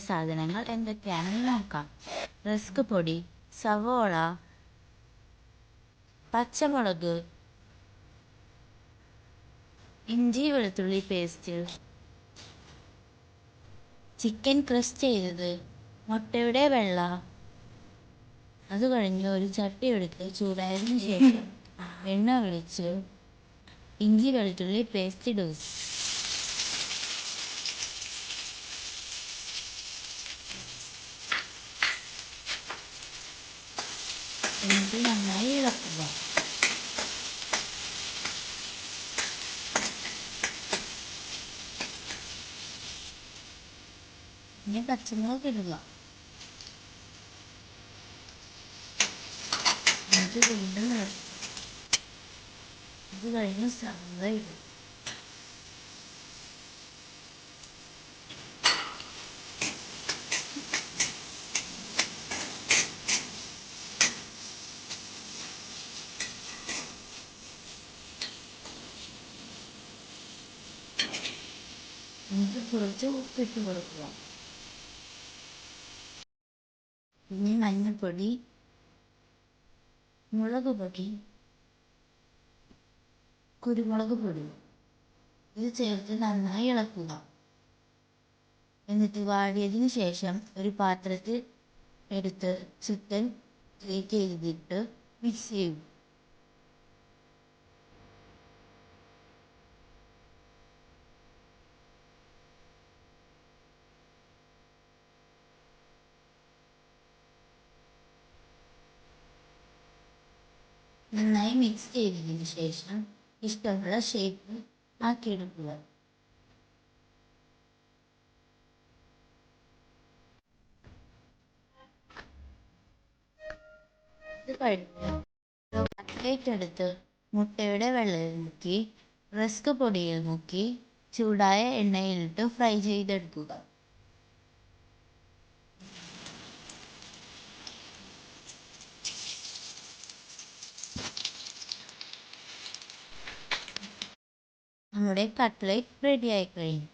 സാധനങ്ങൾ എന്തൊക്കെയാണെന്ന് നോക്കാം. റസ്ക് പൊടി, സവോള, പച്ചമുളക്, ഇഞ്ചി വെളുത്തുള്ളി പേസ്റ്റ്, ചിക്കൻ ക്രഷ് ചെയ്തത്, മുട്ടയുടെ വെള്ള. അത് കഴിഞ്ഞ് ഒരു ചട്ടി എടുത്ത് ചൂടായതിനു ശേഷം എണ്ണ ഒഴിച്ച് ഇഞ്ചി വെളുത്തുള്ളി പേസ്റ്റ് ഇടുക. എന്നിട്ട് നന്നായി ഇളക്കുക. ഇനി പച്ചമുളക് ഇടുക. എന്നിട്ട് വീണ്ടും ഇളക്കുക. ഇത് കഴിഞ്ഞ് സവോള ഇടുക. എന്നിട്ട് കുറച്ച് ഉപ്പിട്ട് കൊടുക്കുക. ഇനി മഞ്ഞൾപ്പൊടി, മുളക് പൊടി, കുരുമുളക് പൊടി ഇത് ചേർത്ത് നന്നായി ഇളക്കുക. എന്നിട്ട് വാടിയതിനു ശേഷം ഒരു പാത്രത്തിൽ എടുത്ത് ചിക്കൻ ഗ്രേറ്റ് ചെയ്തിട്ട് മിക്സ് ചെയ്യും. നന്നായി മിക്സ് ചെയ്തതിന് ശേഷം ഇഷ്ടമുള്ള ഷേപ്പ് ആക്കിയെടുക്കുക. ഇത് കഴിഞ്ഞ് കട്ട്ലേറ്റ് എടുത്ത് മുട്ടയുടെ വെള്ളയിൽ മുക്കി റസ്ക് പൊടിയിൽ മുക്കി ചൂടായ എണ്ണയിലിട്ട് ഫ്രൈ ചെയ്തെടുക്കുക. നമ്മുടെ കട്ട്ലേറ്റ് റെഡിയായി കഴിഞ്ഞു.